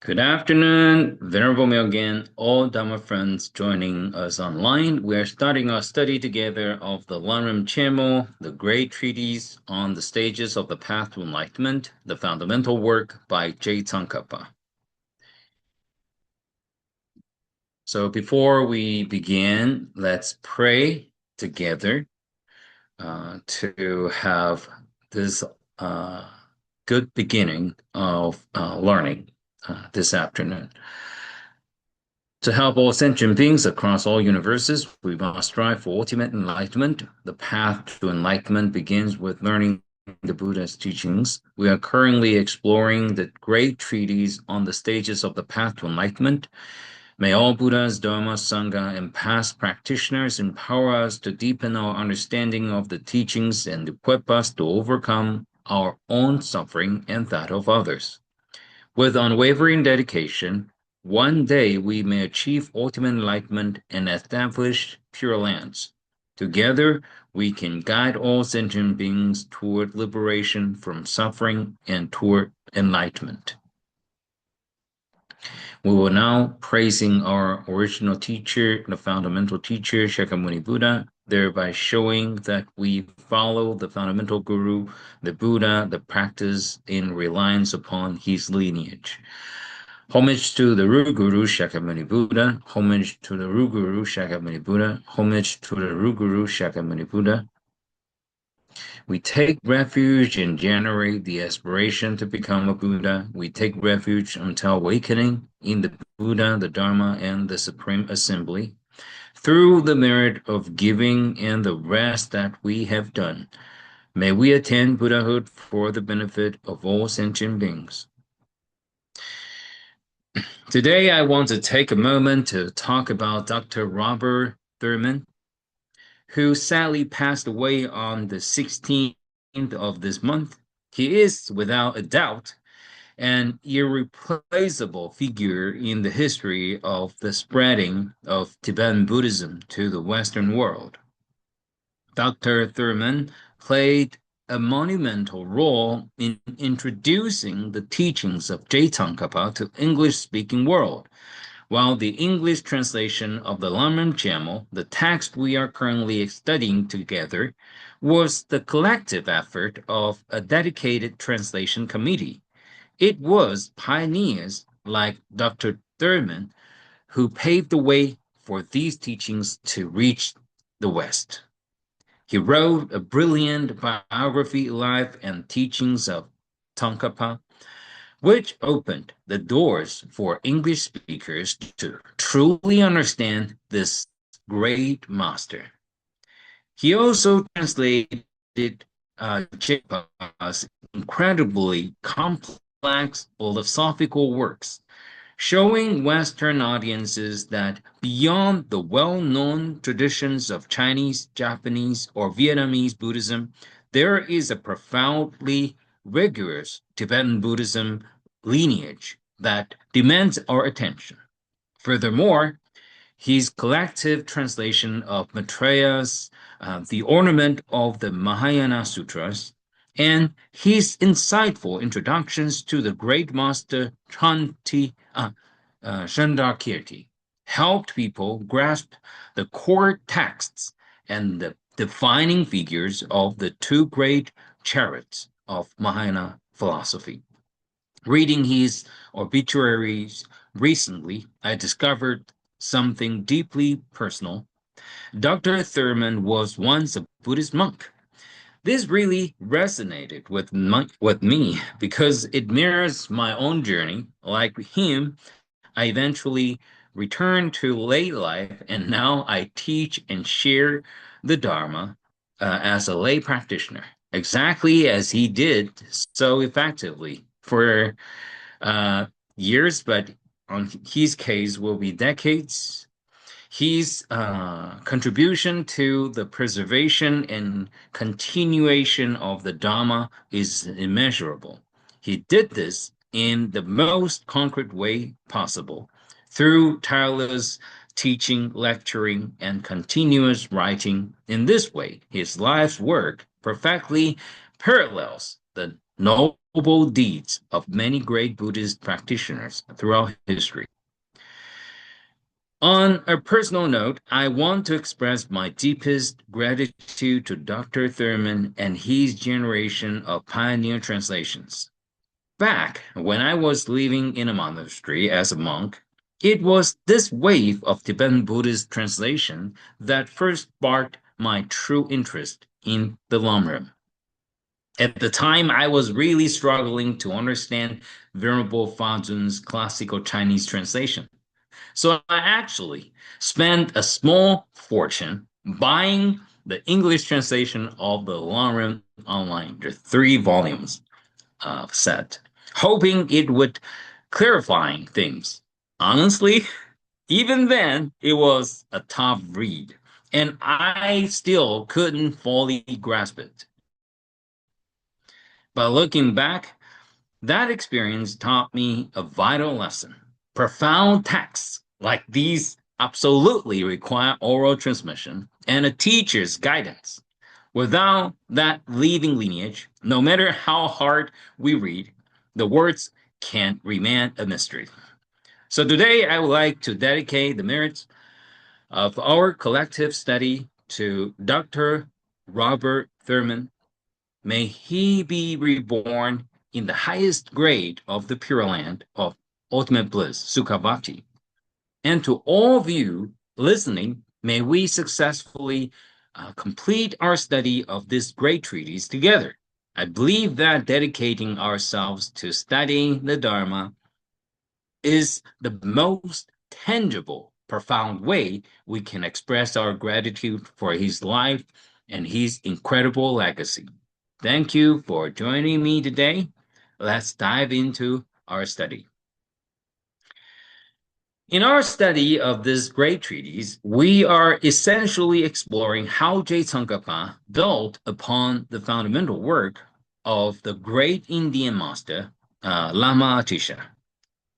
Good afternoon, Venerable Myogen, all Dharma friends joining us online. We are starting our study together of the Lanrim Chemo, the Great Treatise on the Stages of the Path to Enlightenment, the fundamental work by J. Tsongkhapa. So before we begin, let's pray together to have this good beginning of learning this afternoon. To help all sentient beings across all universes, we must strive for ultimate enlightenment. The path to enlightenment begins with learning the Buddha's teachings. We are currently exploring the great treatise on the stages of the path to enlightenment. May all Buddhas, Dharma, Sangha, and past practitioners empower us to deepen our understanding of the teachings and equip us to overcome our own suffering and that of others. With unwavering dedication, one day we may achieve ultimate enlightenment and establish Pure Lands. Together, we can guide all sentient beings toward liberation from suffering and toward enlightenment. We will now praising our original teacher, the fundamental teacher, Shakyamuni Buddha, thereby showing that we follow the fundamental guru, the Buddha, the practice in reliance upon his lineage. Homage to the Ru Guru Shakyamuni Buddha, homage to the Ru Guru Shakyamuni Buddha, homage to the Ru Guru Shakyamuni Buddha. We take refuge and generate the aspiration to become a Buddha. We take refuge until awakening in the Buddha, the Dharma, and the Supreme Assembly. Through the merit of giving and the rest that we have done, may we attain Buddhahood for the benefit of all sentient beings. Today, I want to take a moment to talk about Dr. Robert Thurman, who sadly passed away on the 16th of this month. He is, without a doubt, an irreplaceable figure in the history of the spreading of Tibetan Buddhism to the Western world. Dr. Thurman played a monumental role in introducing the teachings of J. Tsongkhapa to English-speaking world, while the English translation of the Lanrim Chemo, the text we are currently studying together, was the collective effort of a dedicated translation committee. It was pioneers like Dr. Thurman who paved the way for these teachings to reach the West. He wrote a brilliant biography, life, and teachings of Tsongkhapa, which opened the doors for English speakers to truly understand this great master. He also translated Chikpa's incredibly complex philosophical works, showing Western audiences that beyond the well-known traditions of Chinese, Japanese, or Vietnamese Buddhism, there is a profoundly rigorous Tibetan Buddhism lineage that demands our attention. Furthermore, his collective translation of Maitreya's The Ornament of the Mahayana Sutras, and his insightful introductions to the great master Chandrakirti helped people grasp the core texts and the defining figures of the two great chariots of Mahayana philosophy. Reading his obituaries recently, I discovered something deeply personal. Dr. Thurman was once a Buddhist monk. This really resonated with me because it mirrors my own journey. Like him, I eventually returned to lay life, and now I teach and share the Dharma as a lay practitioner, exactly as he did so effectively for years, but on his case will be decades. His contribution to the preservation and continuation of the Dharma is immeasurable. He did this in the most concrete way possible through tireless teaching, lecturing, and continuous writing. In this way, his life's work perfectly parallels the noble deeds of many great Buddhist practitioners throughout history. On a personal note, I want to express my deepest gratitude to Dr. Thurman and his generation of pioneer translations. Back when I was living in a monastery as a monk, it was this wave of Tibetan Buddhist translation that first sparked my true interest in the Lamrim. At the time, I was really struggling to understand Venerable Fazun's classical Chinese translation. So I actually spent a small fortune buying the English translation of the Lamrim online, the 3 volumes set, hoping it would clarifying things. Honestly, even then, it was a tough read, and I still couldn't fully grasp it. But looking back, that experience taught me a vital lesson. Profound texts like these absolutely require oral transmission and a teacher's guidance. Without that living lineage, no matter how hard we read, the words can remain a mystery. So today I would like to dedicate the merits of our collective study to Dr. Robert Thurman. May he be reborn in the highest grade of the Pure Land of ultimate bliss, Sukhavati. And to all of you listening, may we successfully complete our study of this great treatise together. I believe that dedicating ourselves to studying the Dharma is the most tangible, profound way we can express our gratitude for his life and his incredible legacy. Thank you for joining me today. Let's dive into our study. In our study of this great treatise, we are essentially exploring how Tsongkhapa built upon the fundamental work of the great Indian master, Lama Atisha.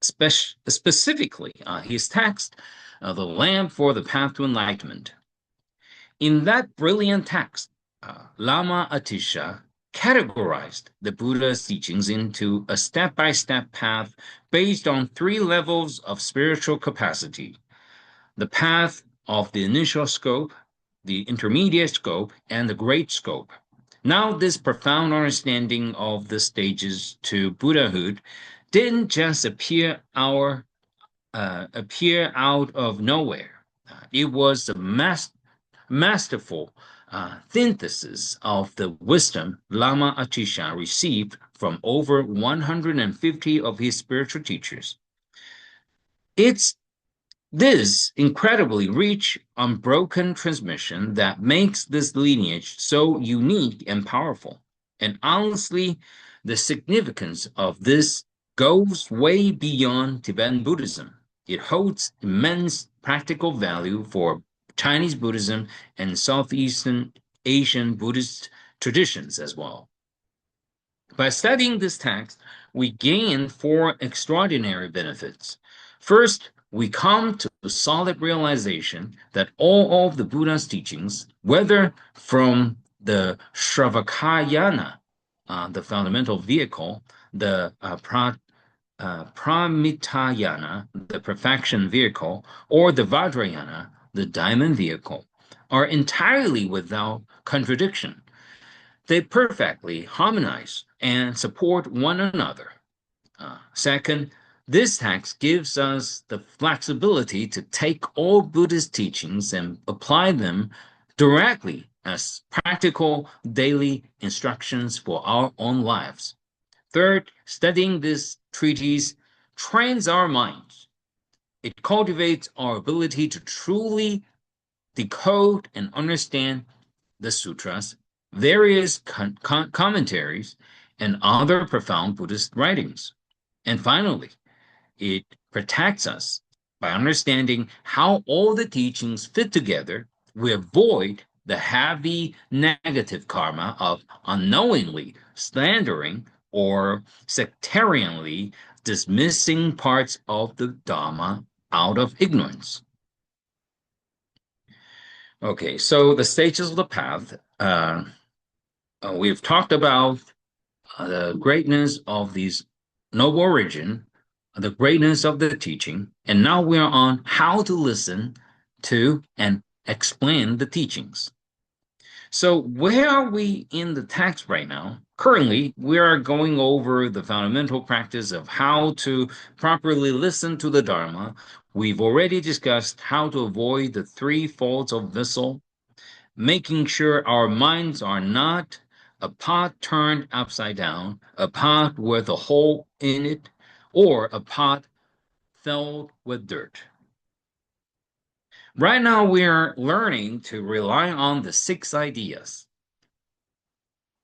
Specifically, his text, The Lamp for the Path to Enlightenment. In that brilliant text, Lama Atisha categorized the Buddha's teachings into a step-by-step path based on 3 levels of spiritual capacity: the path of the initial scope, the intermediate scope, and the great scope. Now, this profound understanding of the stages to Buddhahood didn't just appear out of nowhere. It was a masterful synthesis of the wisdom Lama Atisha received from over 150 of his spiritual teachers. It's this incredibly rich, unbroken transmission that makes this lineage so unique and powerful. And honestly, the significance of this goes way beyond Tibetan Buddhism. It holds immense practical value for Chinese Buddhism and Southeastern Asian Buddhist traditions as well. By studying this text, we gain 4 extraordinary benefits. First, we come to a solid realization that all of the Buddha's teachings, whether from the Shravakayana, the fundamental vehicle, the Pramitayana, the perfection vehicle, or the Vajrayana, the diamond vehicle, are entirely without contradiction. They perfectly harmonize and support one another. Second, this text gives us the flexibility to take all Buddhist teachings and apply them directly as practical daily instructions for our own lives. Third, studying this treatise trains our minds. It cultivates our ability to truly decode and understand the sutras, various commentaries, and other profound Buddhist writings. And finally, it protects us by understanding how all the teachings fit together. We avoid the heavy negative karma of unknowingly slandering or sectarianly dismissing parts of the Dharma out of ignorance. Okay, so the stages of the path, we've talked about the greatness of this noble origin, the greatness of the teaching, and now we are on how to listen to and explain the teachings. So, where are we in the text right now? Currently, we are going over the fundamental practice of how to properly listen to the Dharma. We've already discussed how to avoid the three faults of vessel, making sure our minds are not a pot turned upside down, a pot with a hole in it, or a pot filled with dirt. Right now, we are learning to rely on the six ideas.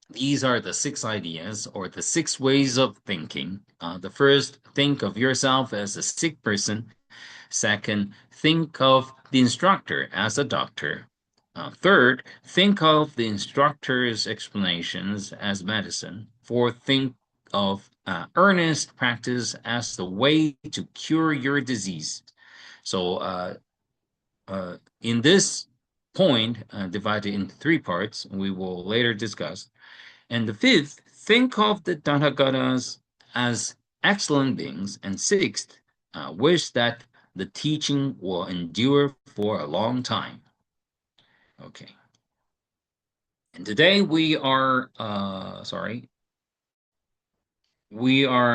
These are the six ideas or the six ways of thinking. The first, think of yourself as a sick person. Second, think of the instructor as a doctor. Third, think of the instructor's explanations as medicine. Fourth, think of earnest practice as the way to cure your disease. So, in this point, divided into three parts, we will later discuss. And the fifth, think of the Tathagatas as excellent beings. And sixth, wish that the teaching will endure for a long time. Okay. And today we are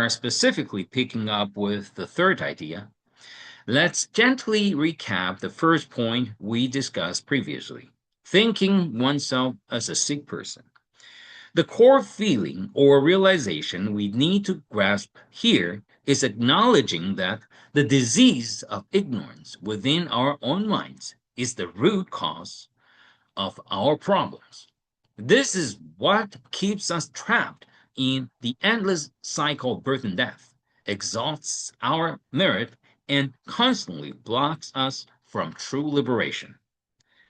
specifically picking up with the third idea. Let's gently recap the first point we discussed previously, thinking oneself as a sick person. The core feeling or realization we need to grasp here is acknowledging that the disease of ignorance within our own minds is the root cause of our problems. This is what keeps us trapped in the endless cycle of birth and death, exhausts our merit, and constantly blocks us from true liberation.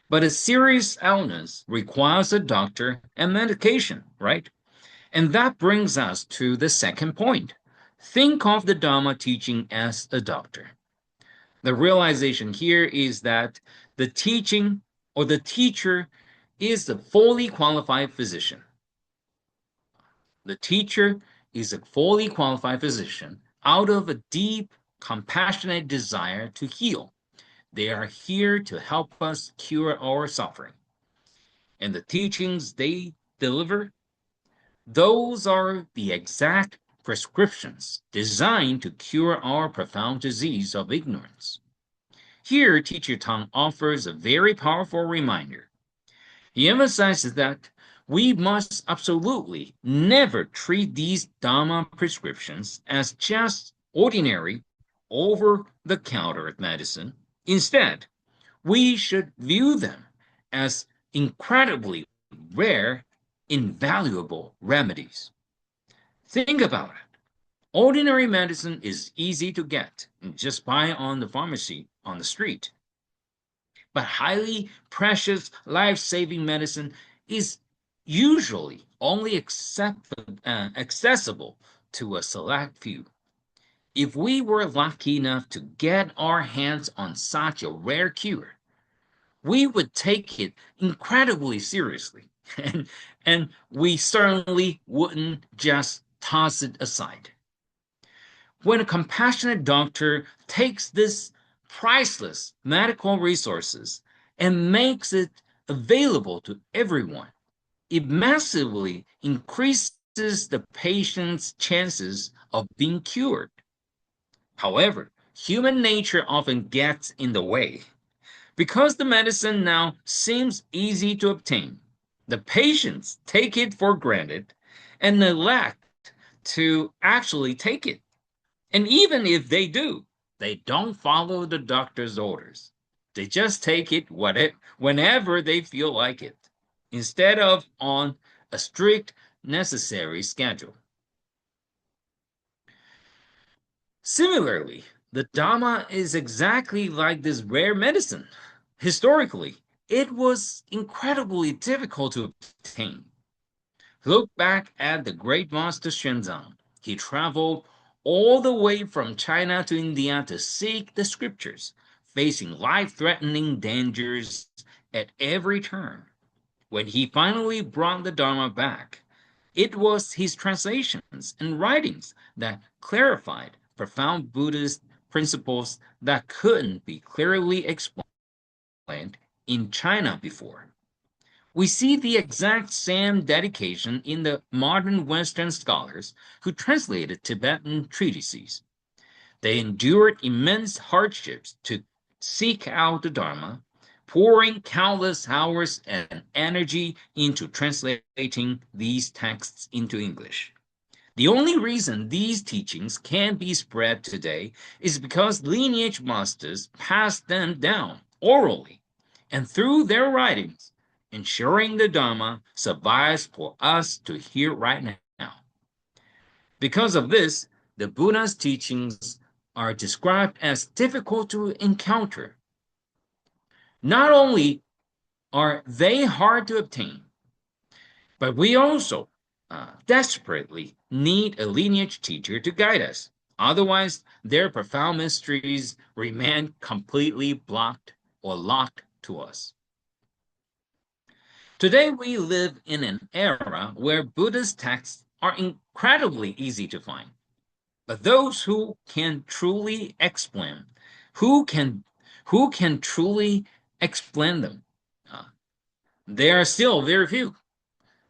But a serious illness requires a doctor and medication, right? And that brings us to the second point. Think of the Dharma teaching as a doctor. The realization here is that the teaching or the teacher is a fully qualified physician. The teacher is a fully qualified physician out of a deep, compassionate desire to heal. They are here to help us cure our suffering. And the teachings they deliver, those are the exact prescriptions designed to cure our profound disease of ignorance. Here, Teacher Tang offers a very powerful reminder. He emphasizes that we must absolutely never treat these Dharma prescriptions as just ordinary, over the counter medicine. Instead, we should view them as incredibly rare, invaluable remedies. Think about it. Ordinary medicine is easy to get and just buy on the pharmacy on the street. But highly precious life-saving medicine is usually only accessible to a select few. If we were lucky enough to get our hands on such a rare cure, we would take it incredibly seriously, and we certainly wouldn't just toss it aside. When a compassionate doctor takes this priceless medical resources and makes it available to everyone, it massively increases the patient's chances of being cured. However, human nature often gets in the way. Because the medicine now seems easy to obtain, the patients take it for granted and neglect to actually take it. And even if they do, they don't follow the doctor's orders. They just take it whenever they feel like it, instead of on a strict, necessary schedule. Similarly, the Dhamma is exactly like this rare medicine. Historically, it was incredibly difficult to obtain. Look back at the great master Xuanzang. He traveled all the way from China to India to seek the scriptures, facing life-threatening dangers at every turn. When he finally brought the Dharma back, It was his translations and writings that clarified profound Buddhist principles that couldn't be clearly explained in China before. We see the exact same dedication in the modern Western scholars who translated Tibetan treatises. They endured immense hardships to seek out the Dharma, pouring countless hours and energy into translating these texts into English. The only reason these teachings can be spread today is because lineage masters passed them down orally and through their writings, ensuring the Dharma survives for us to hear right now. Because of this, the Buddha's teachings are described as difficult to encounter. Not only are they hard to obtain, but we also desperately need a lineage teacher to guide us. Otherwise, their profound mysteries remain completely blocked or locked to us. Today, we live in an era where Buddhist texts are incredibly easy to find. But those who can truly explain, who can who can truly explain them, uh, there are still very few,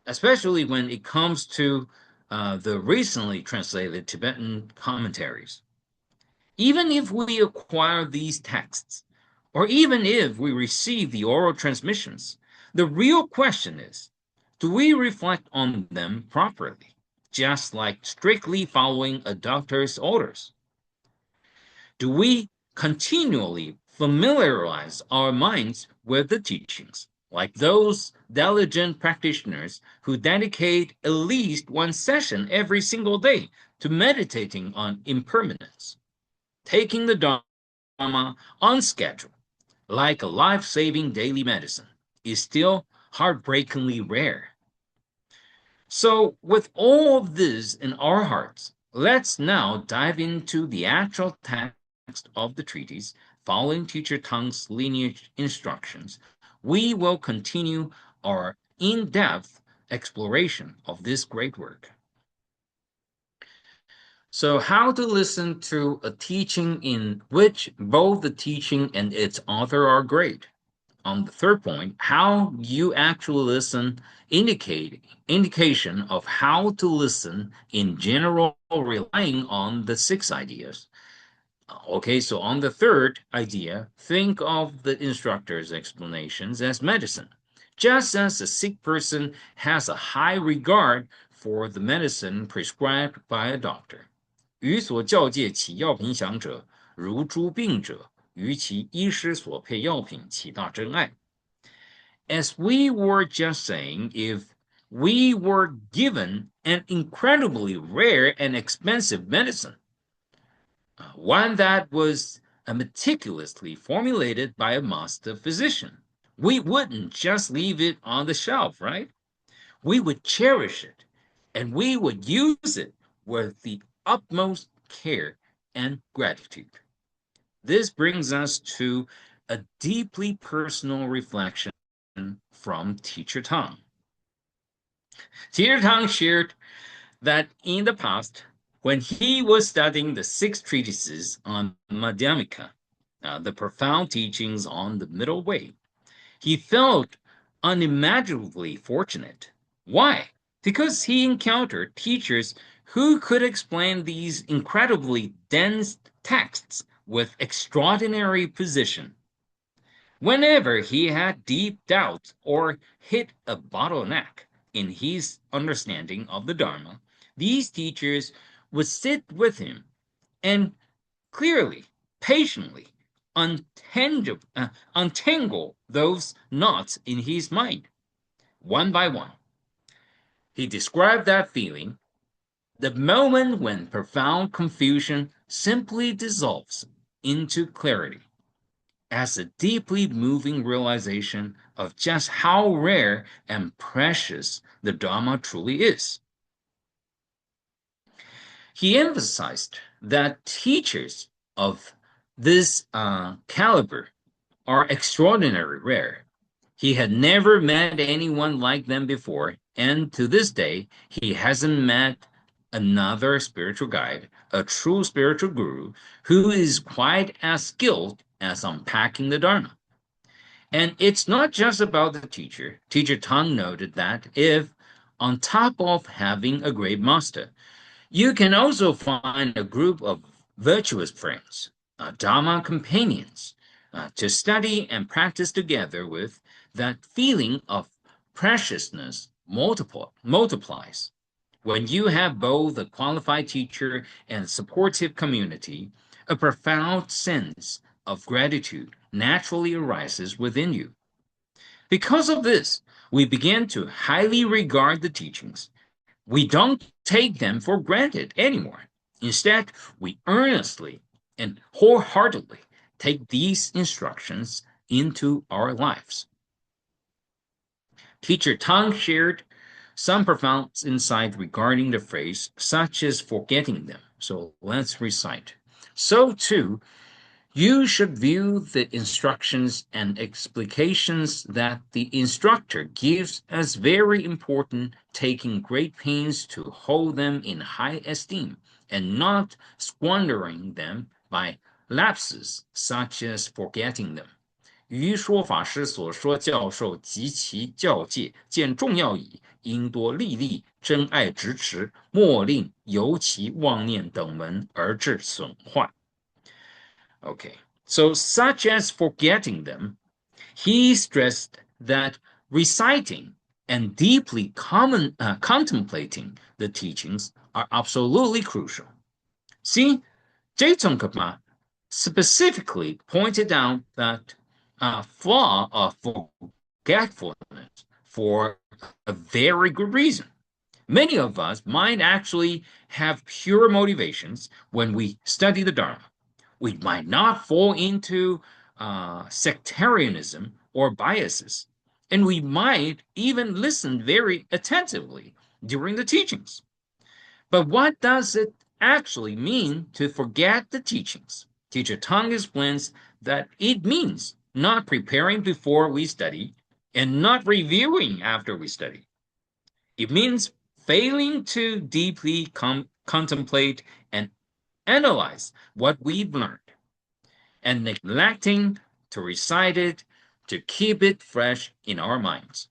especially when it comes to the recently translated Tibetan commentaries. Even if we acquire these texts, or even if we receive the oral transmissions, the real question is, do we reflect on them properly, just like strictly following a doctor's orders? Do we continually familiarize our minds with the teachings, like those diligent practitioners who dedicate at least one session every single day to meditating on impermanence, taking the Dharma on schedule, like a life-saving daily medicine, is still heartbreakingly rare. So, with all of this in our hearts, let's now dive into the actual text of the treatise, following Teacher Tang's lineage instructions. We will continue our in-depth exploration of this great work. So, how to listen to a teaching in which both the teaching and its author are great. On the third point, how you actually listen indication of how to listen in general, relying on the six ideas. Okay, so on the third idea, think of the instructor's explanations as medicine. Just as a sick person has a high regard for the medicine prescribed by a doctor. 予所教戒起药品想者，如诸病者，于其医师所配药品起大真爱。As we were just saying, if we were given an incredibly rare and expensive medicine, one that was meticulously formulated by a master physician, we wouldn't just leave it on the shelf, right? We would cherish it and we would use it with the utmost care and gratitude. This brings us to a deeply personal reflection from Teacher Tang. Teacher Tang shared that in the past, when he was studying the six treatises on Madhyamika, the profound teachings on the middle way, he felt unimaginably fortunate. Why? Because he encountered teachers who could explain these incredibly dense texts with extraordinary precision. Whenever he had deep doubts or hit a bottleneck in his understanding of the Dharma, these teachers would sit with him and clearly, patiently untangle those knots in his mind, one by one. He described that feeling, the moment when profound confusion simply dissolves into clarity, as a deeply moving realization of just how rare and precious the Dharma truly is. He emphasized that teachers of this caliber are extraordinarily rare. He had never met anyone like them before, And to this day, he hasn't met another spiritual guide, a true spiritual guru, who is quite as skilled as unpacking the Dharma. And it's not just about the teacher. Teacher Tang noted that if, on top of having a great master, you can also find a group of virtuous friends, Dharma companions, to study and practice together with, that feeling of preciousness multiplies. When you have both a qualified teacher and supportive community, a profound sense of gratitude naturally arises within you. Because of this, we begin to highly regard the teachings. We don't take them for granted anymore. Instead, we earnestly and wholeheartedly take these instructions into our lives. Teacher Tang shared some profound insight regarding the phrase, such as forgetting them. So let's recite. So too, you should view the instructions and explications that the instructor gives as very important, taking great pains to hold them in high esteem and not squandering them by lapses such as forgetting them. 于说法师所说教授及其教戒，见重要矣，应多历历真爱执持，莫令由其妄念等门而致损坏。Okay, so such as forgetting them, he stressed that reciting and deeply contemplating the teachings are absolutely crucial. See, J. Tsongkhapa specifically pointed out that flaw of forgetfulness for a very good reason. Many of us might actually have pure motivations when we study the Dharma. We might not fall into sectarianism or biases, and we might even listen very attentively during the teachings. But what does it actually mean to forget the teachings? Teacher Tang explains that it means not preparing before we study and not reviewing after we study. It means failing to deeply contemplate and analyze what we've learned and neglecting to recite it to keep it fresh in our minds.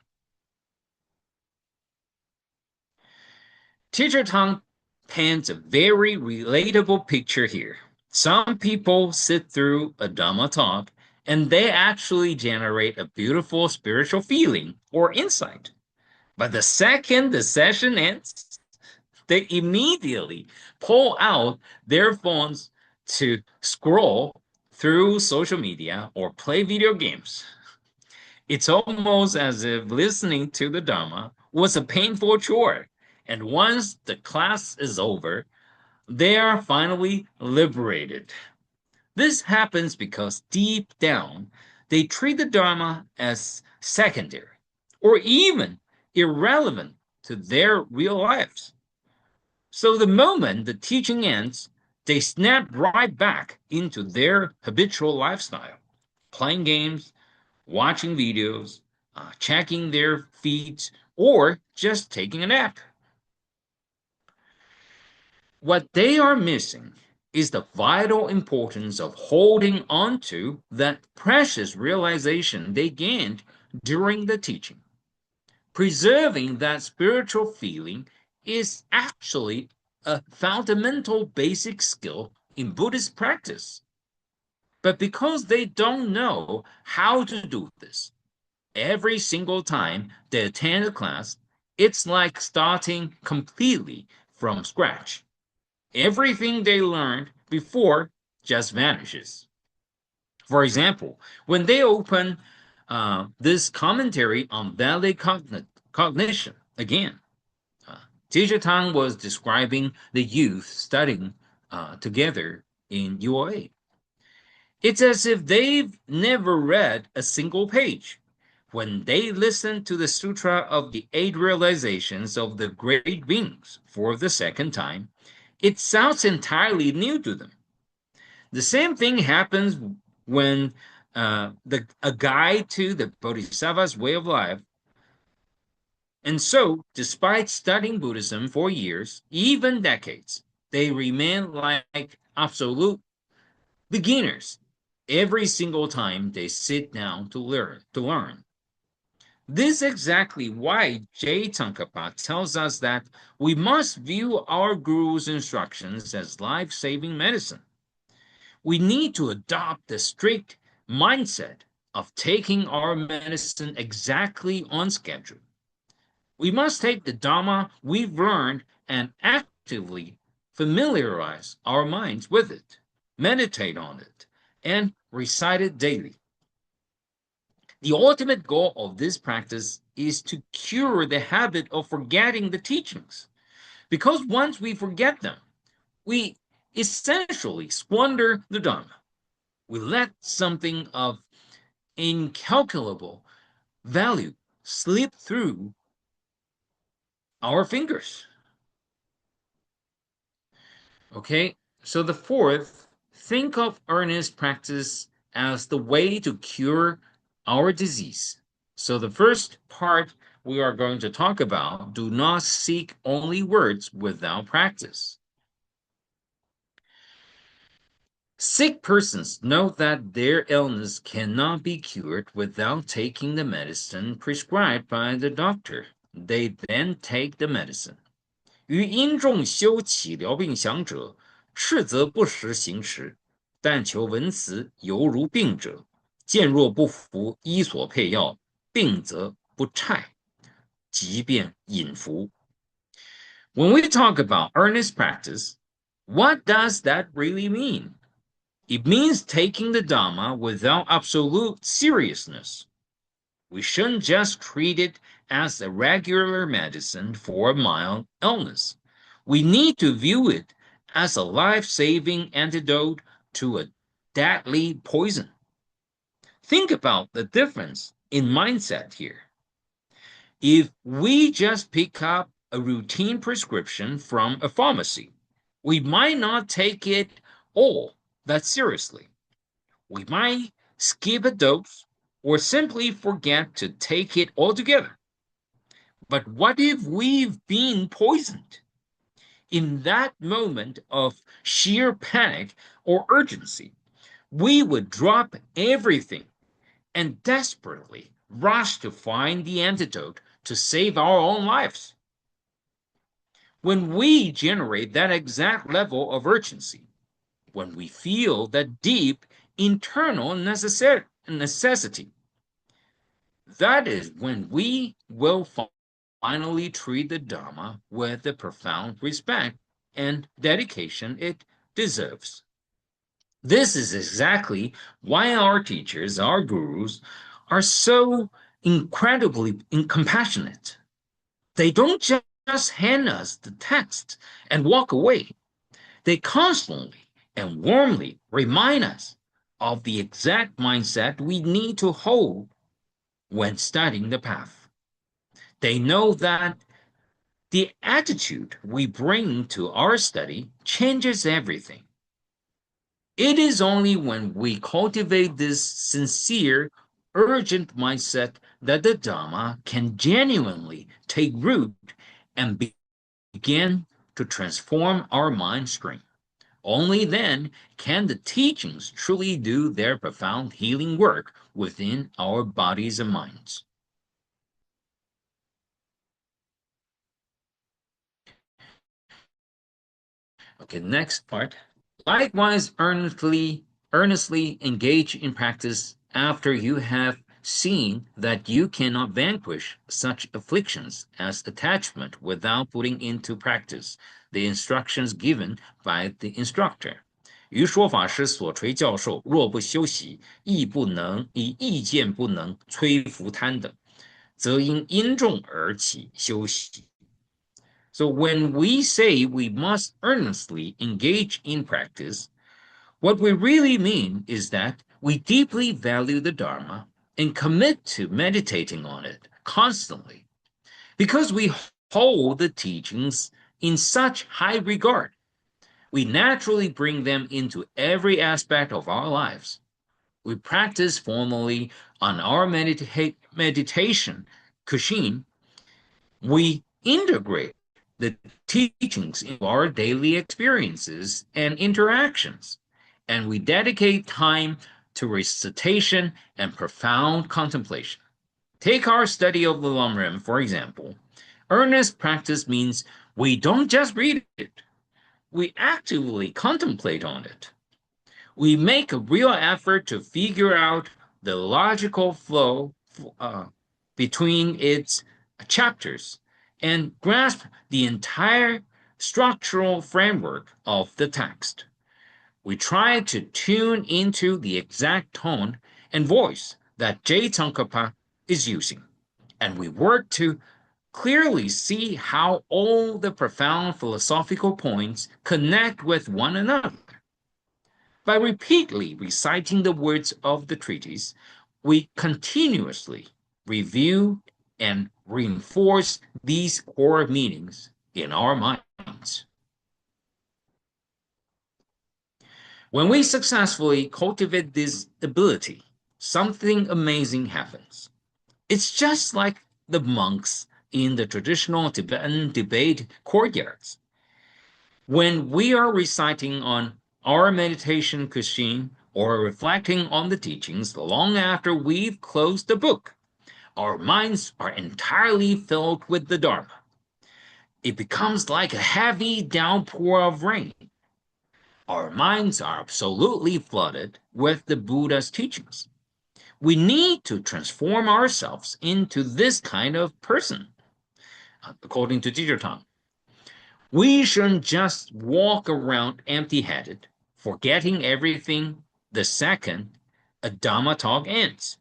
Teacher Tang paints a very relatable picture here. Some people sit through a Dhamma talk and they actually generate a beautiful spiritual feeling or insight. But the second the session ends, they immediately pull out their phones to scroll through social media or play video games. It's almost as if listening to the Dharma was a painful chore. And once the class is over, they are finally liberated. This happens because deep down, they treat the Dharma as secondary or even irrelevant to their real lives. So the moment the teaching ends, they snap right back into their habitual lifestyle, playing games, watching videos, checking their feeds, or just taking a nap. What they are missing is the vital importance of holding on to that precious realization they gained during the teaching. Preserving that spiritual feeling is actually a fundamental basic skill in Buddhist practice. But because they don't know how to do this, every single time they attend a class, it's like starting completely from scratch. Everything they learned before just vanishes. For example, when they open this commentary on valid cognition, again, Teacher Tang was describing the youth studying together in UOA. It's as if they've never read a single page. When they listen to the Sutra of the Eight Realizations of the Great Beings for the second time, it sounds entirely new to them. The same thing happens when a guide to the Bodhisattva's way of life And so, despite studying Buddhism for years, even decades, they remain like absolute beginners every single time they sit down to learn. This is exactly why Jay Tsongkhapa tells us that we must view our guru's instructions as life-saving medicine. We need to adopt the strict mindset of taking our medicine exactly on schedule. We must take the Dhamma we've learned and actively familiarize our minds with it, meditate on it, and recite it daily. The ultimate goal of this practice is to cure the habit of forgetting the teachings. Because once we forget them, we essentially squander the Dhamma. We let something of incalculable value slip through our fingers. Okay, so the fourth, think of earnest practice as the way to cure our disease. So the first part we are going to talk about, do not seek only words without practice. Sick persons know that their illness cannot be cured without taking the medicine prescribed by the doctor. They then take the medicine. 于因众修起疗病详者，斥则不实行时，但求闻词，犹如病者。见若不服医所配药，病则不差，即便饮服。When we talk about earnest practice, what does that really mean? It means taking the Dhamma without absolute seriousness. We shouldn't just treat it as a regular medicine for a mild illness. We need to view it as a life-saving antidote to a deadly poison. Think about the difference in mindset here. If we just pick up a routine prescription from a pharmacy, we might not take it all that seriously. We might skip a dose or simply forget to take it altogether. But what if we've been poisoned? In that moment of sheer panic or urgency, we would drop everything and desperately rush to find the antidote to save our own lives. When we generate that exact level of urgency, when we feel that deep internal necessity, that is when we will finally treat the Dhamma with the profound respect and dedication it deserves. This is exactly why our teachers, our gurus, are so incredibly compassionate. They don't just hand us the text and walk away. They constantly and warmly remind us of the exact mindset we need to hold when studying the path. They know that the attitude we bring to our study changes everything. It is only when we cultivate this sincere, urgent mindset that the Dhamma can genuinely take root and begin to transform our mind stream. Only then can the teachings truly do their profound healing work within our bodies and minds. Okay, next part. Likewise, earnestly engage in practice after you have seen that you cannot vanquish such afflictions as attachment without putting into practice the instructions given by the instructor. 于说法师所垂教授，若不修习，亦不能以意见不能摧伏贪等，则因因重而起修习。So when we say we must earnestly engage in practice, what we really mean is that we deeply value the Dharma and commit to meditating on it constantly. Because we hold the teachings in such high regard, we naturally bring them into every aspect of our lives. We practice formally on our meditation, kushin, We integrate the teachings into our daily experiences and interactions, and we dedicate time to recitation and profound contemplation. Take our study of the Lamrim, for example. Earnest practice means we don't just read it, we actively contemplate on it. We make a real effort to figure out the logical flow between its chapters and grasp the entire structural framework of the text. We try to tune into the exact tone and voice that J. Tsongkhapa is using, and we work to clearly see how all the profound philosophical points connect with one another. By repeatedly reciting the words of the treatise, we continuously review and reinforce these core meanings in our minds. When we successfully cultivate this ability, something amazing happens. It's just like the monks in the traditional Tibetan debate courtyards. When we are reciting on our meditation kushin or reflecting on the teachings long after we've closed the book, our minds are entirely filled with the Dharma. It becomes like a heavy downpour of rain. Our minds are absolutely flooded with the Buddha's teachings. We need to transform ourselves into this kind of person, according to Teacher Tom. We shouldn't just walk around empty-headed, forgetting everything the second a Dhamma talk ends.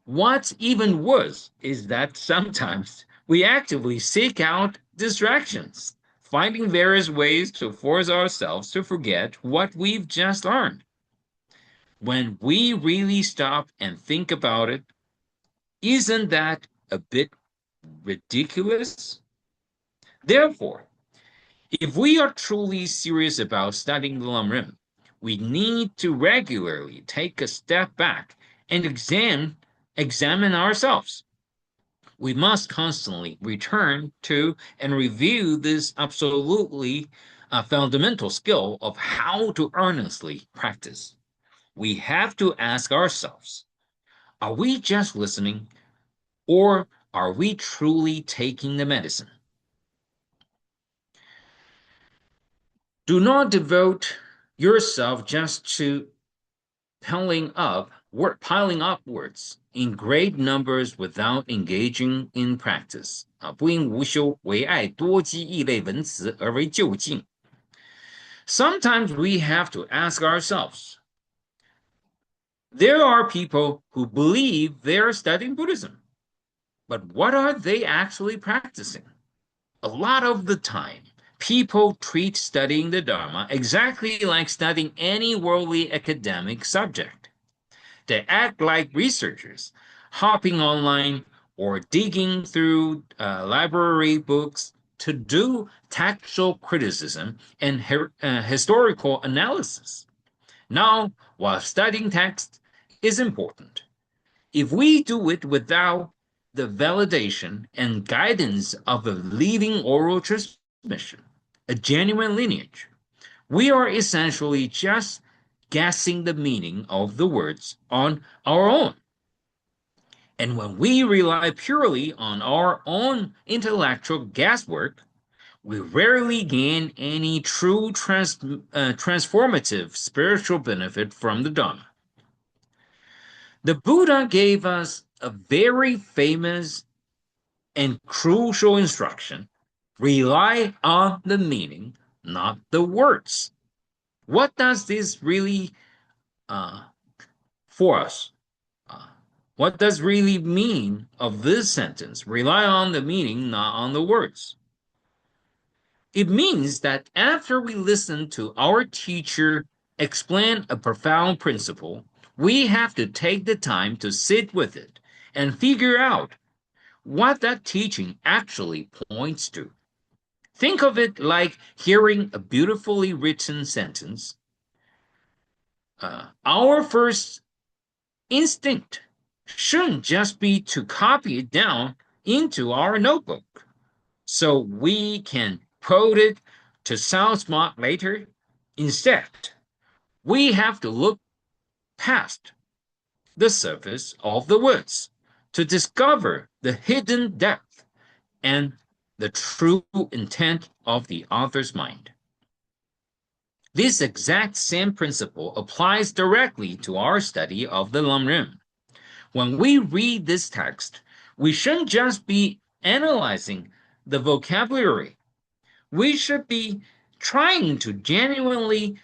What's even worse is that sometimes we actively seek out distractions, finding various ways to force ourselves to forget what we've just learned. When we really stop and think about it, isn't that a bit ridiculous? Therefore, if we are truly serious about studying the Lamrim, we need to regularly take a step back and examine ourselves. We must constantly return to and review this absolutely fundamental skill of how to earnestly practice. We have to ask ourselves, are we just listening, or are we truly taking the medicine? Do not devote yourself just to piling up words in great numbers without engaging in practice. 不因无修，唯爱多积异类文辞而为就近。Sometimes we have to ask ourselves. There are people who believe they are studying Buddhism, but what are they actually practicing? A lot of the time, people treat studying the Dharma exactly like studying any worldly academic subject. They act like researchers, hopping online or digging through library books to do textual criticism and historical analysis. Now, while studying text is important, if we do it without the validation and guidance of a living oral transmission, a genuine lineage, we are essentially just guessing the meaning of the words on our own. And when we rely purely on our own intellectual guesswork, we rarely gain any true transformative spiritual benefit from the Dhamma. The Buddha gave us a very famous and crucial instruction: rely on the meaning, not the words. What does this really for us? What does really mean of this sentence? Rely on the meaning, not on the words. It means that after we listen to our teacher explain a profound principle, we have to take the time to sit with it and figure out what that teaching actually points to. Think of it like hearing a beautifully written sentence. Our first instinct shouldn't just be to copy it down into our notebook so we can quote it to sound smart later. Instead, we have to look past the surface of the words to discover the hidden depth and the true intent of the author's mind. This exact same principle applies directly to our study of the Lamrim. When we read this text, we shouldn't just be analyzing the vocabulary. We should be trying to genuinely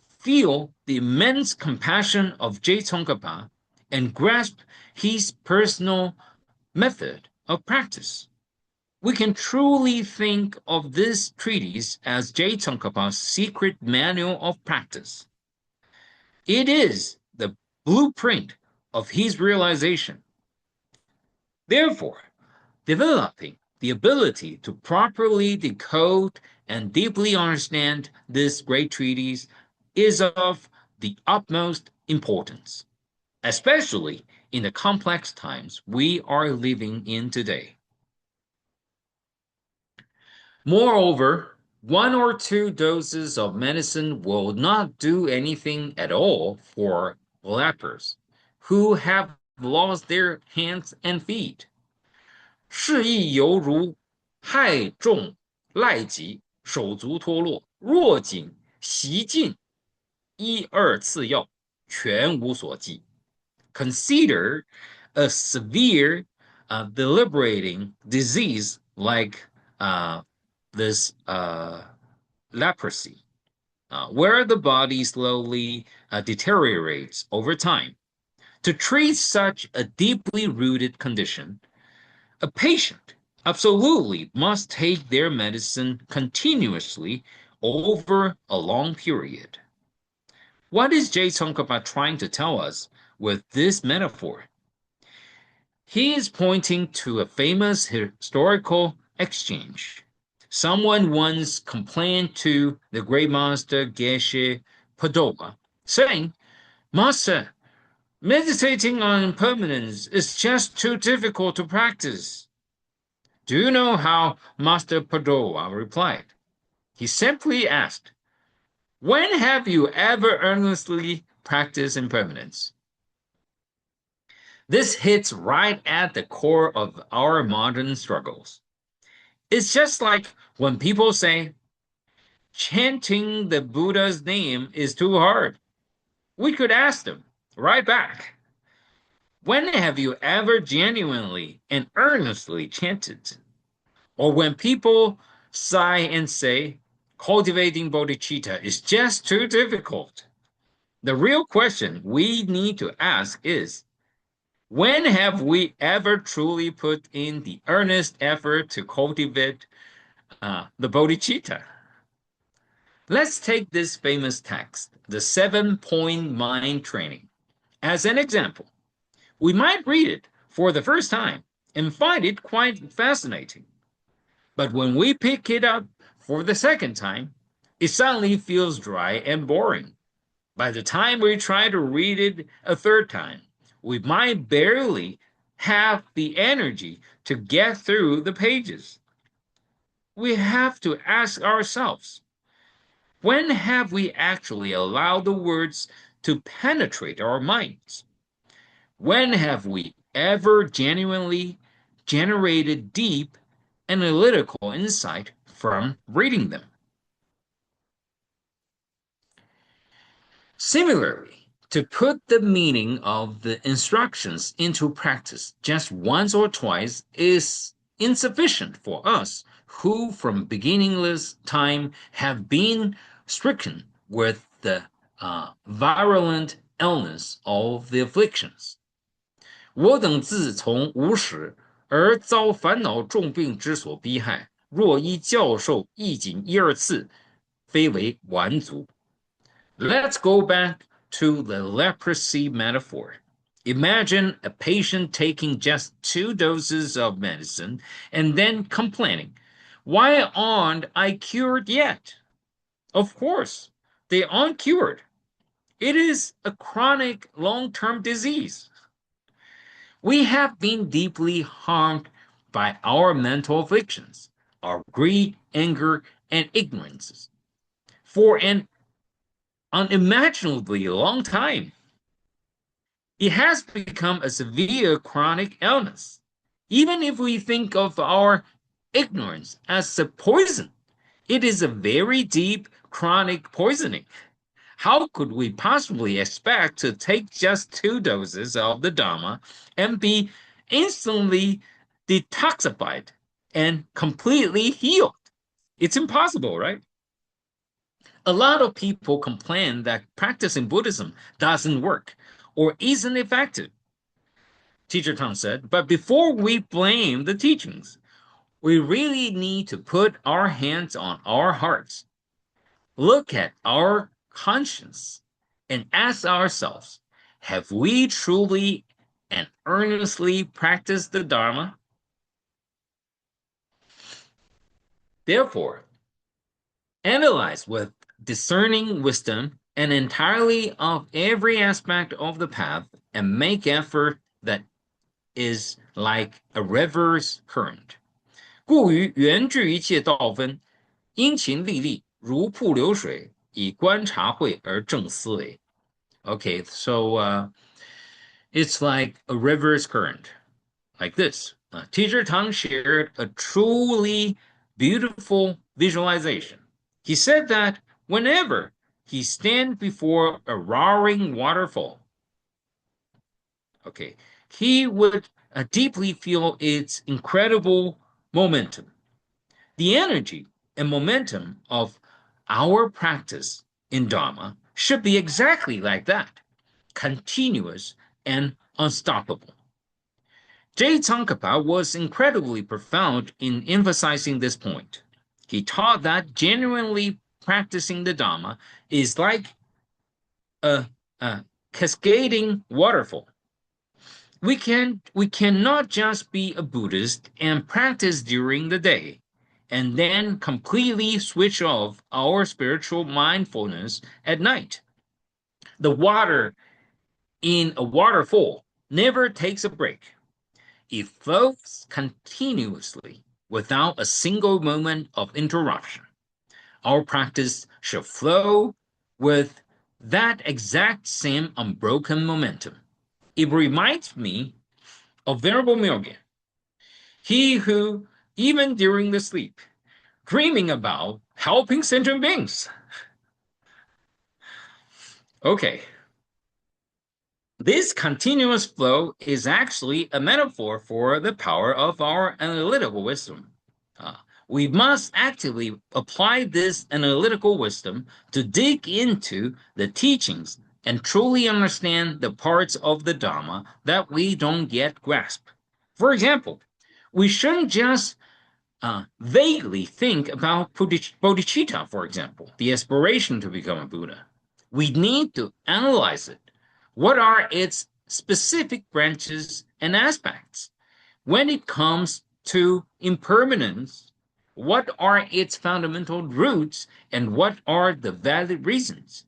feel the immense compassion of J. Tsongkhapa and grasp his personal method of practice. We can truly think of this treatise as J. Tsongkhapa's secret manual of practice. It is the blueprint of his realization. Therefore, developing the ability to properly decode and deeply understand this great treatise is of the utmost importance, especially in the complex times we are living in today. Moreover, one or two doses of medicine will not do anything at all for lepers who have lost their hands and feet. 是亦犹如害众赖疾，手足脱落，若仅习尽一二次药，全无所记. Consider a severe, deliberating disease like this leprosy, where the body slowly deteriorates over time. To treat such a deeply rooted condition, a patient absolutely must take their medicine continuously over a long period. What is J. Tsongkhapa trying to tell us with this metaphor? He is pointing to a famous historical exchange. Someone once complained to the great master Geshe Padova, saying, "Master, meditating on impermanence is just too difficult to practice." Do you know how Master Padova replied? He simply asked, "When have you ever earnestly practiced impermanence?" This hits right at the core of our modern struggles. It's just like when people say, chanting the Buddha's name is too hard. We could ask them right back, when have you ever genuinely and earnestly chanted? Or when people sigh and say, cultivating bodhicitta is just too difficult. The real question we need to ask is, when have we ever truly put in the earnest effort to cultivate the bodhicitta? Let's take this famous text, the 7-point mind training, as an example. We might read it for the first time and find it quite fascinating. But when we pick it up for the second time, it suddenly feels dry and boring. By the time we try to read it a third time, we might barely have the energy to get through the pages. We have to ask ourselves, when have we actually allowed the words to penetrate our minds? When have we ever genuinely generated deep analytical insight from reading them? Similarly, to put the meaning of the instructions into practice just once or twice is insufficient for us who from beginningless time have been stricken with the virulent illness of the afflictions. 我等自从无始而遭烦恼重病之所逼害，若依教授一仅一二次，非为完足。Let's go back to the leprosy metaphor. Imagine a patient taking just 2 doses of medicine and then complaining, "Why aren't I cured yet?" Of course, they aren't cured. It is a chronic long-term disease. We have been deeply harmed by our mental afflictions, our greed, anger, and ignorances for an unimaginably long time. It has become a severe chronic illness. Even if we think of our ignorance as a poison, it is a very deep chronic poisoning. How could we possibly expect to take just 2 doses of the Dharma and be instantly detoxified and completely healed? It's impossible, right? A lot of people complain that practicing Buddhism doesn't work or isn't effective, Teacher Tang said. But before we blame the teachings, we really need to put our hands on our hearts, look at our conscience, and ask ourselves, have we truly and earnestly practiced the Dharma? Therefore, analyze with discerning wisdom and entirely of every aspect of the path and make effort that is like a river's current. 故于源自一切道分，殷勤历历，如瀑流水，以观察慧而正思维。Okay, so it's like a river's current, like this. Teacher Tang shared a truly beautiful visualization. He said that whenever he stands before a roaring waterfall, okay, he would deeply feel its incredible momentum. The energy and momentum of our practice in Dharma should be exactly like that, continuous and unstoppable. J. Tsongkhapa was incredibly profound in emphasizing this point. He taught that genuinely practicing the Dhamma is like a cascading waterfall. We cannot just be a Buddhist and practice during the day and then completely switch off our spiritual mindfulness at night. The water in a waterfall never takes a break. It flows continuously without a single moment of interruption. Our practice should flow with that exact same unbroken momentum. It reminds me of Venerable Myogen, he who, even during the sleep, dreaming about helping sentient beings. Okay. This continuous flow is actually a metaphor for the power of our analytical wisdom. We must actively apply this analytical wisdom to dig into the teachings and truly understand the parts of the Dhamma that we don't yet grasp. For example, we shouldn't just vaguely think about bodhicitta, for example, the aspiration to become a Buddha. We need to analyze it. What are its specific branches and aspects? When it comes to impermanence, what are its fundamental roots and what are the valid reasons,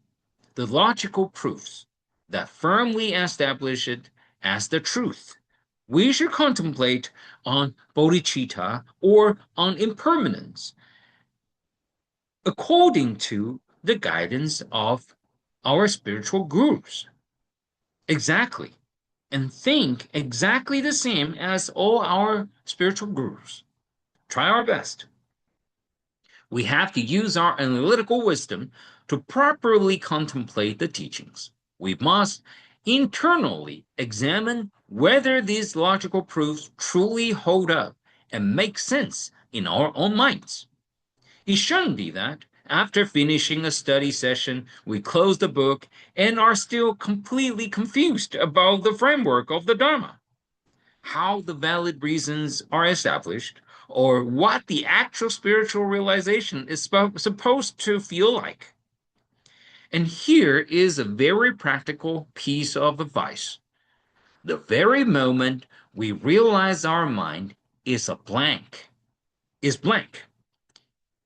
the logical proofs that firmly establish it as the truth? We should contemplate on bodhicitta or on impermanence according to the guidance of our spiritual gurus. Exactly. And think exactly the same as all our spiritual gurus. Try our best. We have to use our analytical wisdom to properly contemplate the teachings. We must internally examine whether these logical proofs truly hold up and make sense in our own minds. It shouldn't be that after finishing a study session, we close the book and are still completely confused about the framework of the Dharma, how the valid reasons are established, or what the actual spiritual realization is supposed to feel like. And here is a very practical piece of advice. The very moment we realize our mind is blank,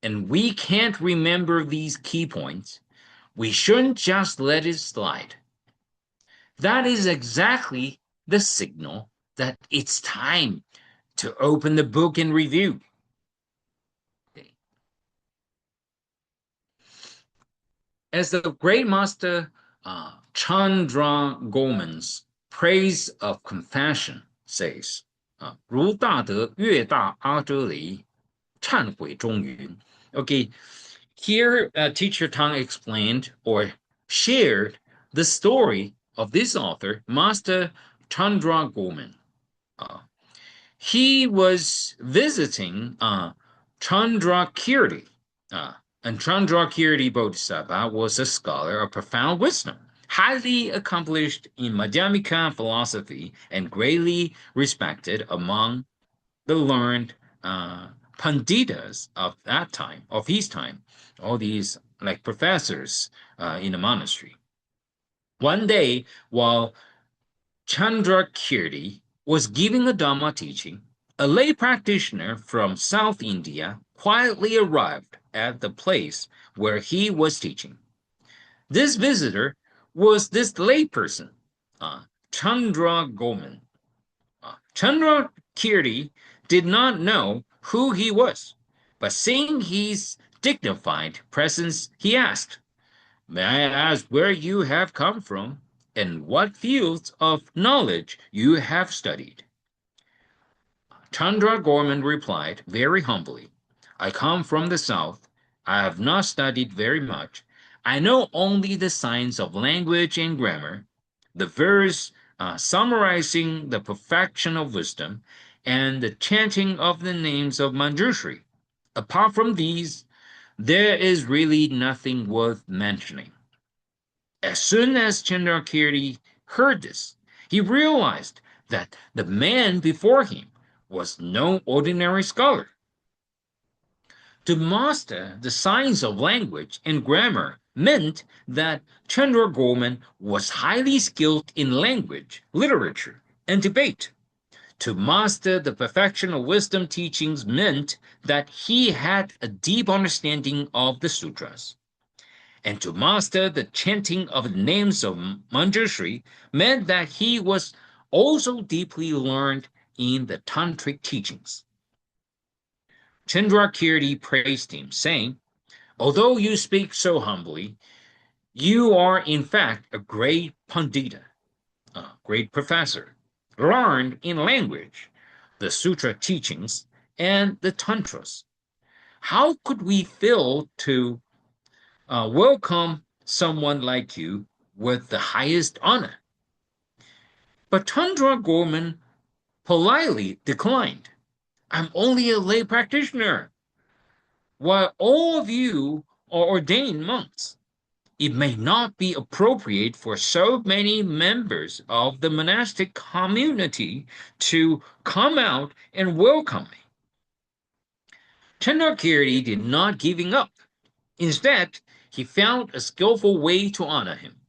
and we can't remember these key points, we shouldn't just let it slide. That is exactly the signal that it's time to open the book and review. As the great master Chandra Goman's praise of compassion says, 如大德越大阿遮雷，忏悔中云. Okay, here Teacher Tang explained or shared the story of this author, Master Chandra Goman. He was visiting Chandrakirti, and Chandrakirti Bodhisattva was a scholar of profound wisdom, highly accomplished in Madhyamika philosophy, and greatly respected among the learned panditas of that time, of his time, all these like professors in the monastery. One day, while Chandrakirti was giving a Dhamma teaching, a lay practitioner from South India quietly arrived at the place where he was teaching. This visitor was this layperson, Chandra Goman. Chandrakirti did not know who he was, but seeing his dignified presence, he asked, "May I ask where you have come from and what fields of knowledge you have studied?" Chandra Gorman replied very humbly, "I come from the south. I have not studied very much. I know only the science of language and grammar, the verse summarizing the perfection of wisdom, and the chanting of the names of Manjushri. Apart from these, there is really nothing worth mentioning." As soon as Chandrakirti heard this, he realized that the man before him was no ordinary scholar. To master the science of language and grammar meant that Chandra Gorman was highly skilled in language, literature, and debate. To master the perfection of wisdom teachings meant that he had a deep understanding of the sutras. And to master the chanting of the names of Manjushri meant that he was also deeply learned in the tantric teachings. Chandrakirti praised him, saying, "Although you speak so humbly, you are in fact a great pandita, a great professor, learned in language, the sutra teachings, and the tantras. How could we fail to welcome someone like you with the highest honor?" But Chandra Gorman politely declined. "I'm only a lay practitioner, while all of you are ordained monks. It may not be appropriate for so many members of the monastic community to come out and welcome me." Chandrakirti did not giving up. Instead, he found a skillful way to honor him.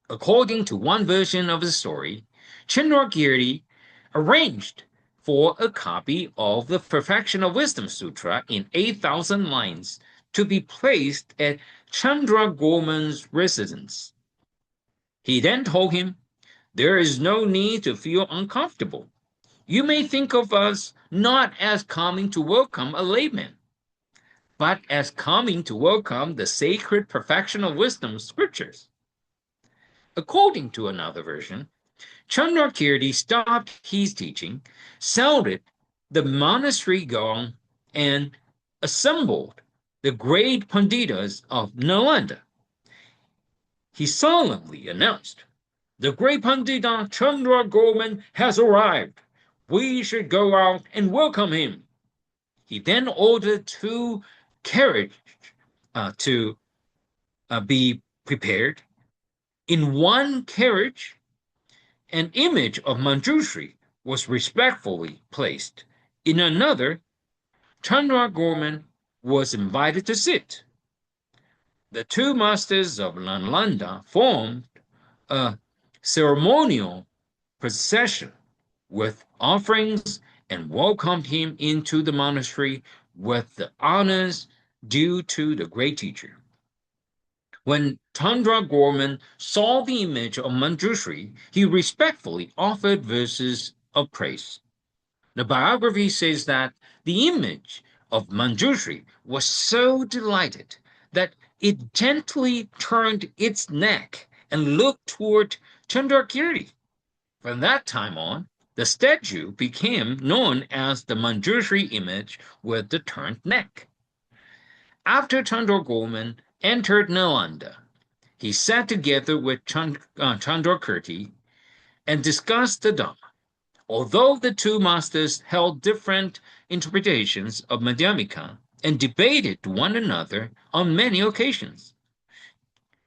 According to one version of the story, Chandrakirti arranged for a copy of the Perfection of Wisdom Sutra in 8,000 lines to be placed at Chandra Gorman's residence. He then told him, "There is no need to feel uncomfortable. You may think of us not as coming to welcome a layman, but as coming to welcome the sacred perfection of wisdom scriptures." According to another version, Chandrakirti stopped his teaching, sounded the monastery gong, and assembled the great panditas of Nalanda. He solemnly announced, "The great pandita Chandra Gorman has arrived. We should go out and welcome him." He then ordered two carriages to be prepared. In one carriage, an image of Manjushri was respectfully placed. In another, Chandra Gorman was invited to sit. The two masters of Nalanda formed a ceremonial procession with offerings and welcomed him into the monastery with the honors due to the great teacher. When Chandra Gorman saw the image of Manjushri, he respectfully offered verses of praise. The biography says that the image of Manjushri was so delighted that it gently turned its neck and looked toward Chandrakirti. From that time on, the statue became known as the Manjushri image with the turned neck. After Chandra entered Nalanda, he sat together with Chandrakirti and discussed the Dhamma. Although the two masters held different interpretations of Madhyamika and debated one another on many occasions,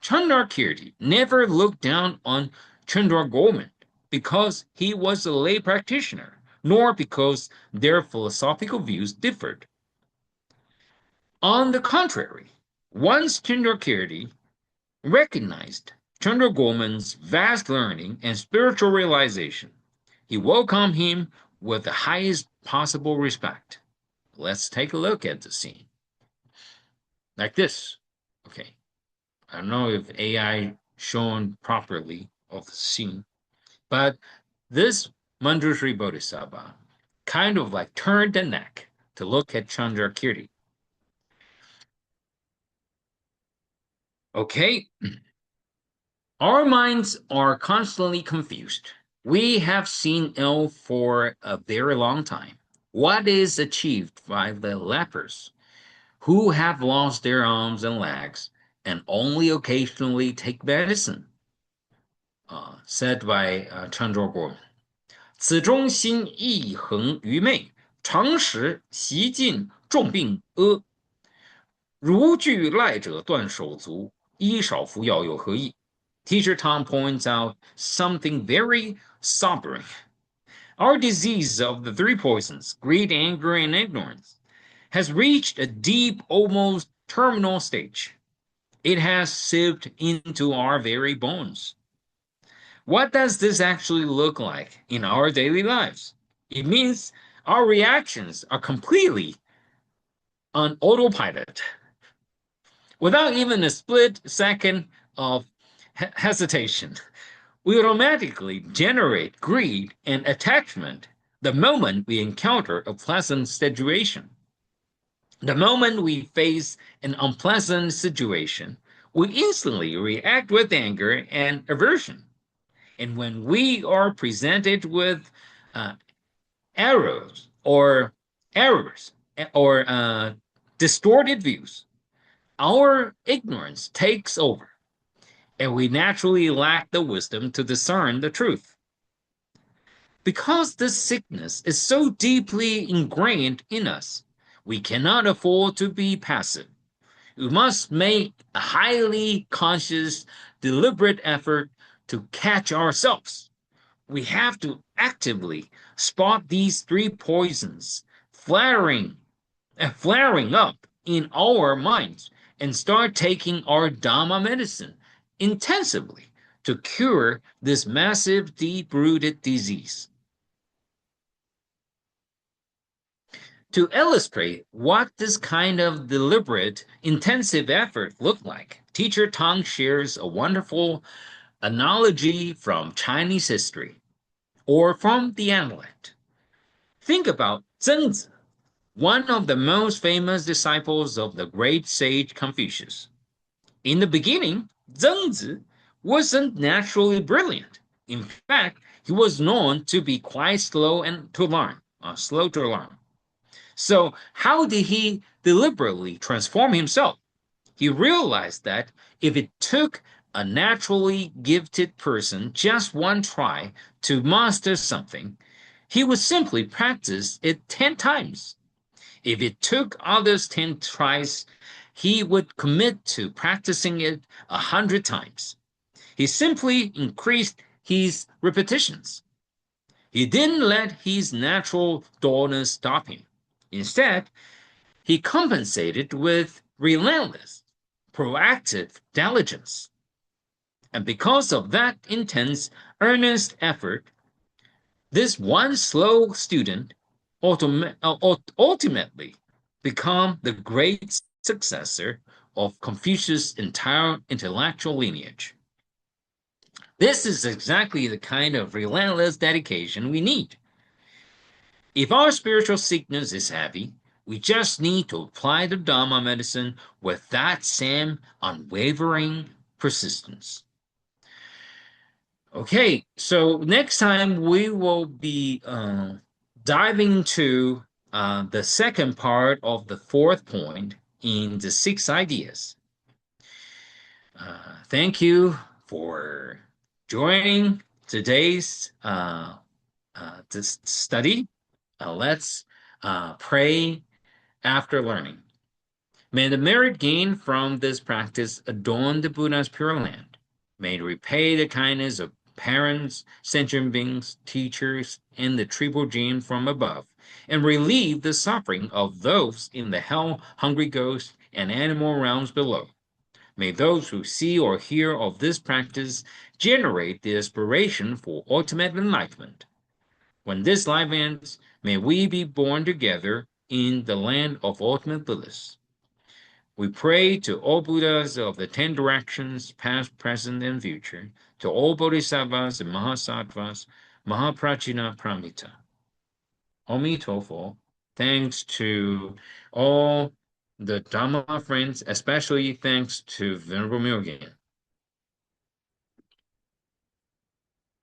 Chandrakirti never looked down on Chandragopal because he was a lay practitioner, nor because their philosophical views differed. On the contrary, once Chandrakirti recognized Chandragopal's vast learning and spiritual realization, he welcomed him with the highest possible respect. Let's take a look at the scene. Like this. Okay. I don't know if AI shown properly of the scene, but this Manjushri Bodhisattva kind of like turned the neck to look at Chandrakirti. Okay. Our minds are constantly confused. We have seen ill for a very long time. What is achieved by the lepers who have lost their arms and legs and only occasionally take medicine? Said by Chandra 此中心一横愚昧，常时习尽重病阿。如具赖者断手足，衣少服药有何益? Teacher Tom points out something very sobering. Our disease of the three poisons, greed, anger, and ignorance, has reached a deep, almost terminal stage. It has seeped into our very bones. What does this actually look like in our daily lives? It means our reactions are completely on autopilot. Without even a split second of hesitation, we automatically generate greed and attachment the moment we encounter a pleasant situation. The moment we face an unpleasant situation, we instantly react with anger and aversion. And when we are presented with uh, errors or errors or distorted views, our ignorance takes over, and we naturally lack the wisdom to discern the truth. Because this sickness is so deeply ingrained in us, we cannot afford to be passive. We must make a highly conscious, deliberate effort to catch ourselves. We have to actively spot these three poisons flaring up in our minds and start taking our Dhamma medicine intensively to cure this massive, deep-rooted disease. To illustrate what this kind of deliberate, intensive effort looked like, Teacher Tang shares a wonderful analogy from Chinese history or from the analect. Think about Zhengzi, one of the most famous disciples of the great sage Confucius. In the beginning, Zhengzi wasn't naturally brilliant. In fact, he was known to be quite slow to learn. So, how did he deliberately transform himself? He realized that if it took a naturally gifted person just one try to master something, he would simply practice it 10 times. If it took others 10 tries, he would commit to practicing it 100 times. He simply increased his repetitions. He didn't let his natural dullness stop him. Instead, he compensated with relentless, proactive diligence. And because of that intense, earnest effort, this one slow student ultimately become the great successor of Confucius' entire intellectual lineage. This is exactly the kind of relentless dedication we need. If our spiritual sickness is heavy, we just need to apply the Dharma medicine with that same unwavering persistence. Okay, so next time we will be diving into the second part of the fourth point in the six ideas. Thank you for joining today's this study. Let's pray after learning. May the merit gained from this practice adorn the Buddha's Pure Land. May it repay the kindness of parents, sentient beings, teachers, and the triple gene from above, and relieve the suffering of those in the hell-hungry ghost and animal realms below. May those who see or hear of this practice generate the aspiration for ultimate enlightenment. When this life ends, may we be born together in the land of ultimate bliss. We pray to all Buddhas of the 10 directions, past, present, and future, to all Bodhisattvas and Mahasattvas, Mahaprajna Pramita. Amitofo. Thanks to all the Dhamma friends, especially thanks to Venerable Myogen.